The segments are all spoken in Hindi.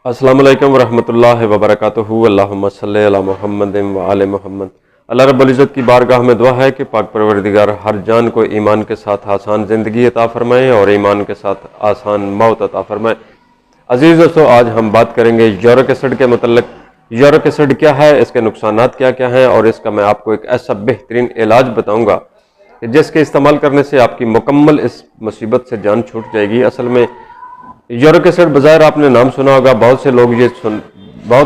अस्सलामु अलैकुम वरहमतुल्लाहि वबरकातुहू। अल्लाहुम्मा सल्लि अला मुहम्मदिन व आले मुहम्मद। अल्लाह रब्बुल इज़्ज़त की बारगाह में दुआ है कि पाक परवरदिगार हर जान को ईमान के साथ आसान ज़िंदगी अता फरमाए और ईमान के साथ आसान मौत अता फरमाए। अजीज़ दोस्तों, आज हम बात करेंगे यूरिक एसिड के मुतल्लिक। यूरिक एसिड क्या है, इसके नुकसानात क्या क्या हैं और इसका मैं आपको एक ऐसा बेहतरीन इलाज बताऊँगा कि जिसके इस्तेमाल करने से आपकी मुकम्मल इस मुसीबत से जान छूट जाएगी। असल में यूरिक एसिड बज़ाहिर आपने नाम सुना होगा, बहुत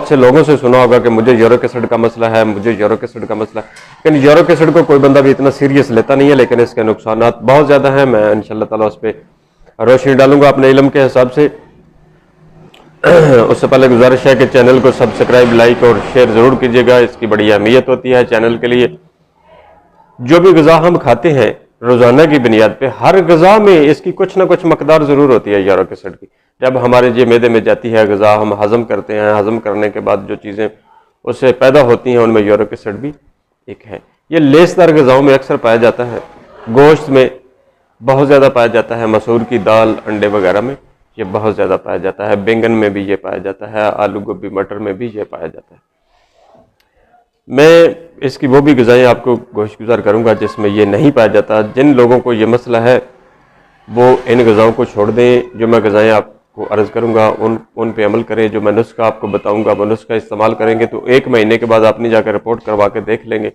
से लोगों से सुना होगा कि मुझे यूरिक एसिड का मसला है, मुझे यूरिक एसिड का मसला है। लेकिन यूरिक एसिड को कोई बंदा भी इतना सीरियस लेता नहीं है, लेकिन इसके नुकसानात बहुत ज़्यादा हैं। मैं इंशाअल्लाह ताला उस पर रोशनी डालूंगा अपने इल्म के हिसाब से। उससे पहले गुजारिश है कि चैनल को सब्सक्राइब, लाइक और शेयर ज़रूर कीजिएगा। इसकी बड़ी अहमियत होती है चैनल के लिए। जो भी ग़िज़ा हम खाते हैं रोज़ाना की बुनियाद पे, हर ग़िज़ा में इसकी कुछ ना कुछ मकदार ज़रूर होती है यूरिक एसिड की। जब हमारे ये मैदे में जाती है ग़िज़ा, हम हज़म करते हैं, हज़म करने के बाद जो चीज़ें उससे पैदा होती हैं उनमें यूरिक एसिड भी एक है। ये लेसदार ग़िज़ाओं में अक्सर पाया जाता है, गोश्त में बहुत ज़्यादा पाया जाता है, मसूर की दाल, अंडे वगैरह में ये बहुत ज़्यादा पाया जाता है, बैंगन में भी ये पाया जाता है, आलू गोभी मटर में भी ये पाया जाता है। मैं इसकी वो भी ग़िज़ाएँ आपको गोशगुजार करूँगा जिसमें ये नहीं पाया जाता। जिन लोगों को ये मसला है वो इन ग़िज़ाओं को छोड़ दें। जो मैं ग़िज़ाएँ आपको अर्ज़ करूँगा उन पे अमल करें। जो मैं नुस्खा आपको बताऊँगा वो नुस्खा इस्तेमाल करेंगे तो 1 महीने के बाद आपने जाकर रिपोर्ट करवा के देख लेंगे।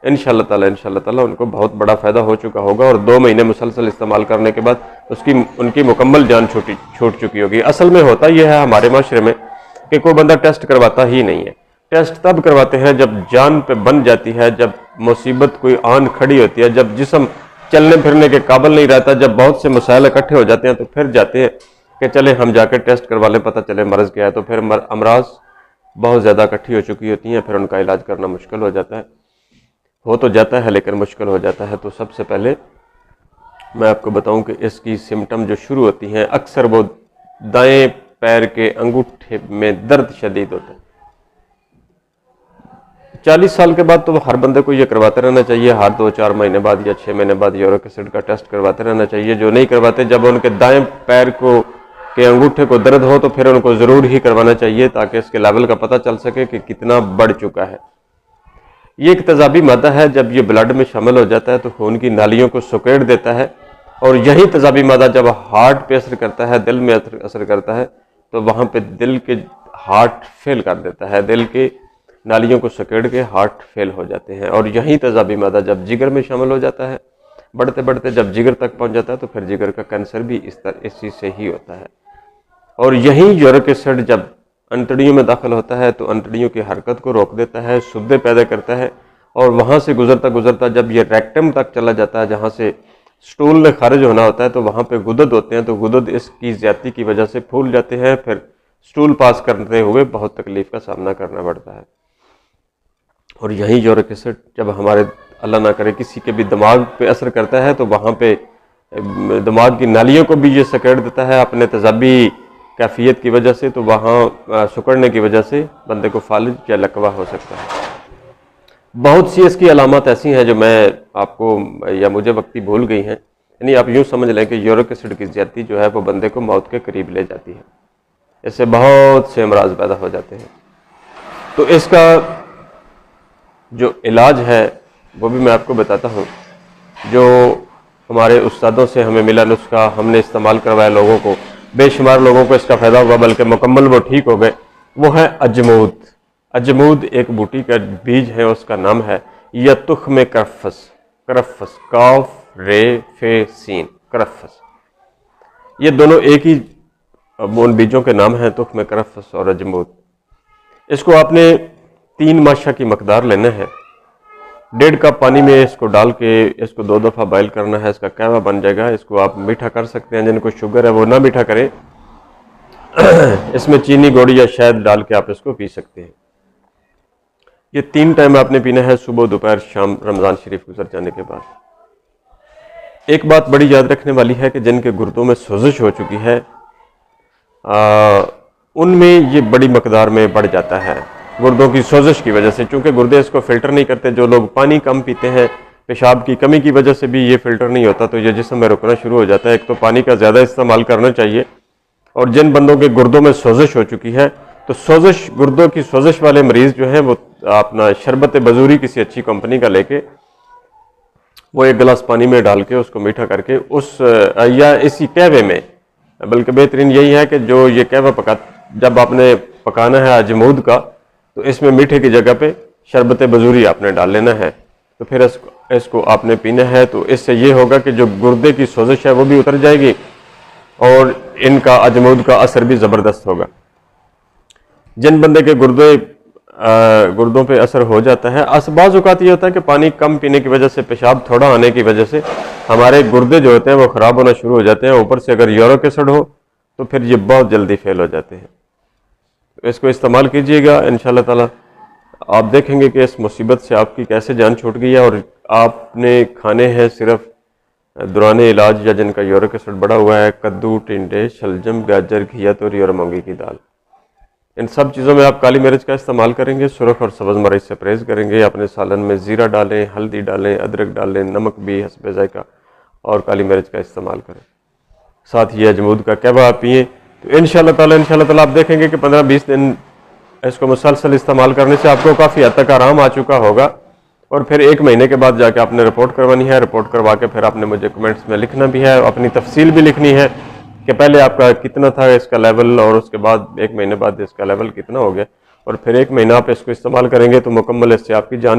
इंशाअल्लाह ताला उनको बहुत बड़ा फ़ायदा हो चुका होगा और 2 महीने मुसलसल इस्तेमाल करने के बाद उनकी मुकम्मल जान छूट चुकी होगी। असल में होता यह है हमारे माशरे में कि कोई बंदा टेस्ट करवाता ही नहीं है। टेस्ट तब करवाते हैं जब जान पे बन जाती है, जब मुसीबत कोई आन खड़ी होती है, जब जिस्म चलने फिरने के काबिल नहीं रहता, जब बहुत से मसाइल इकट्ठे हो जाते हैं तो फिर जाते हैं कि चले हम जाकर टेस्ट करवा लें, पता चले मर्ज़ क्या है। तो फिर अमराज बहुत ज़्यादा इकट्ठी हो चुकी होती हैं, फिर उनका इलाज करना मुश्किल हो जाता है। हो तो जाता है लेकिन मुश्किल हो जाता है। तो सबसे पहले मैं आपको बताऊं कि इसकी सिम्टम जो शुरू होती हैं अक्सर वो दाएं पैर के अंगूठे में दर्द शदीद होता है। 40 साल के बाद तो हर बंदे को ये करवाते रहना चाहिए। हर 2-4 महीने बाद या 6 महीने बाद यूरिक एसिड का टेस्ट करवाते रहना चाहिए। जो नहीं करवाते, जब उनके दाएं पैर के अंगूठे को दर्द हो तो फिर उनको ज़रूर ही करवाना चाहिए ताकि इसके लेवल का पता चल सके कि कितना बढ़ चुका है। ये एक तेज़ाबी मादा है, जब ये ब्लड में शामिल हो जाता है तो खून की नालियों को सुकेड़ देता है और यही तेज़ाबी मादा जब हार्ट पे असर करता है, दिल में असर करता है तो वहाँ पे दिल के हार्ट फेल कर देता है, दिल के नालियों को सकेड़ के हार्ट फेल हो जाते हैं। और यही तेज़ाबी मादा जब जिगर में शामिल हो जाता है, बढ़ते बढ़ते जब जिगर तक पहुंच जाता है तो फिर जिगर का कैंसर भी इस चीज़ से ही होता है। और यही यूरिक एसिड जब अंतड़ियों में दाखिल होता है तो अंतड़ियों की हरकत को रोक देता है, सुबदे पैदा करता है और वहाँ से गुजरता गुजरता जब ये रेक्टम तक चला जाता है, जहाँ से स्टूल में खारिज होना होता है, तो वहाँ पे गुदद होते हैं। तो गुदद इसकी ज़्यादती की वजह से फूल जाते हैं, फिर स्टूल पास करते हुए बहुत तकलीफ़ का सामना करना पड़ता है। और यही यूरिक एसिड जब हमारे अल्लाह ना करे किसी के भी दिमाग पे असर करता है तो वहाँ पे दिमाग की नालियों को भी ये सकेड़ देता है अपने तेज़ाबी कैफियत की वजह से। तो वहाँ सुकड़ने की वजह से बंदे को फालिज या लकवा हो सकता है। बहुत सी इसकी अलामत ऐसी हैं जो मैं आपको या मुझे वक्ती भूल गई हैं। यानी आप यूँ समझ लें कि यूरिक एसिड की ज़्यादती जो है वो बंदे को मौत के करीब ले जाती है। इससे बहुत से अमराज पैदा हो जाते हैं। तो इसका जो इलाज है वो भी मैं आपको बताता हूँ। जो हमारे उस्तादों से हमें मिला नुस्खा, हमने इस्तेमाल करवाया, लोगों को बेशुमार लोगों को इसका फ़ायदा हुआ, बल्कि मुकम्मल वो ठीक हो गए। वो है अजमूद। अजमूद एक बूटी का बीज है, उसका नाम है या तुख्म करफ़स, काफ रे फे सीन, करफ़स। ये दोनों एक ही उन बीजों के नाम हैं, तुख्म करफ़स और अजमूद। इसको आपने 3 माशा की मकदार लेना है। 1.5 कप पानी में इसको डाल के इसको 2 दफ़ा बॉयल करना है, इसका कहवा बन जाएगा। इसको आप मीठा कर सकते हैं, जिनको शुगर है वो ना मीठा करें। इसमें चीनी, गुड़ या शहद डाल के आप इसको पी सकते हैं। ये 3 टाइम आपने पीना है, सुबह, दोपहर, शाम, रमज़ान शरीफ गुजर जाने के बाद। एक बात बड़ी याद रखने वाली है कि जिनके गुर्दों में सोजिश हो चुकी है उनमें ये बड़ी मकदार में बढ़ जाता है, गुर्दों की सोजिश की वजह से। चूँकि गुर्दे इसको फ़िल्टर नहीं करते, जो लोग पानी कम पीते हैं, पेशाब की कमी की वजह से भी ये फ़िल्टर नहीं होता, तो ये जिस्म में रुकना शुरू हो जाता है। एक तो पानी का ज़्यादा इस्तेमाल करना चाहिए। और जिन बंदों के गुर्दों में सोजिश हो चुकी है तो सोजिश, गुर्दों की सोजिश वाले मरीज जो हैं वो अपना शरबत बजूरी किसी अच्छी कंपनी का लेके वो एक गिलास पानी में डाल के उसको मीठा करके उस या इसी कहवे में, बल्कि बेहतरीन यही है कि जो ये कहवा जब आपने पकाना है अजमूद का, तो इसमें मीठे की जगह पे शरबत बजूरी आपने डाल लेना है। तो फिर इसको आपने पीना है। तो इससे ये होगा कि जो गुर्दे की सोजिश है वो भी उतर जाएगी और इनका अजमूद का असर भी ज़बरदस्त होगा। जिन बंदे के गुर्दों पे असर हो जाता है, बाज़ औक़ात ये होता है कि पानी कम पीने की वजह से, पेशाब थोड़ा आने की वजह से हमारे गुर्दे जो होते हैं वो ख़राब होना शुरू हो जाते हैं। ऊपर से अगर यूरिक एसिड हो तो फिर ये बहुत जल्दी फेल हो जाते हैं। तो इसको इस्तेमाल कीजिएगा, इंशाअल्लाह ताला आप देखेंगे कि इस मुसीबत से आपकी कैसे जान छूट गई है। और आपने खाने हैं सिर्फ दौरान इलाज या जिनका यूरिक एसिड बढ़ा हुआ है, कद्दू, टिंडे, शलजम, गाजर, घिया, तोरी और मूंगी की दाल। इन सब चीज़ों में आप काली मिर्च का इस्तेमाल करेंगे, सुरख और सब्ज़ मिर्च से परहेज़ करेंगे। अपने सालन में ज़ीरा डालें, हल्दी डालें, अदरक डालें, नमक भी हस्बे ज़ायक़ा, और काली मिर्च का इस्तेमाल करें। साथ ही अजमूद का कहवा आप पिए। तो इंशाअल्लाह ताला आप देखेंगे कि 15-20 दिन इसको मुसलसल इस्तेमाल करने से आपको काफ़ी हद तक आराम आ चुका होगा। और फिर 1 महीने के बाद जाके आपने रिपोर्ट करवानी है। रिपोर्ट करवा के फिर आपने मुझे कमेंट्स में लिखना भी है, अपनी तफसील भी लिखनी है कि पहले आपका कितना था इसका लेवल, और उसके बाद 1 महीने बाद इसका लेवल कितना हो गया। और फिर 1 महीना आप इसको इस्तेमाल करेंगे तो मुकम्मल इससे आपकी जान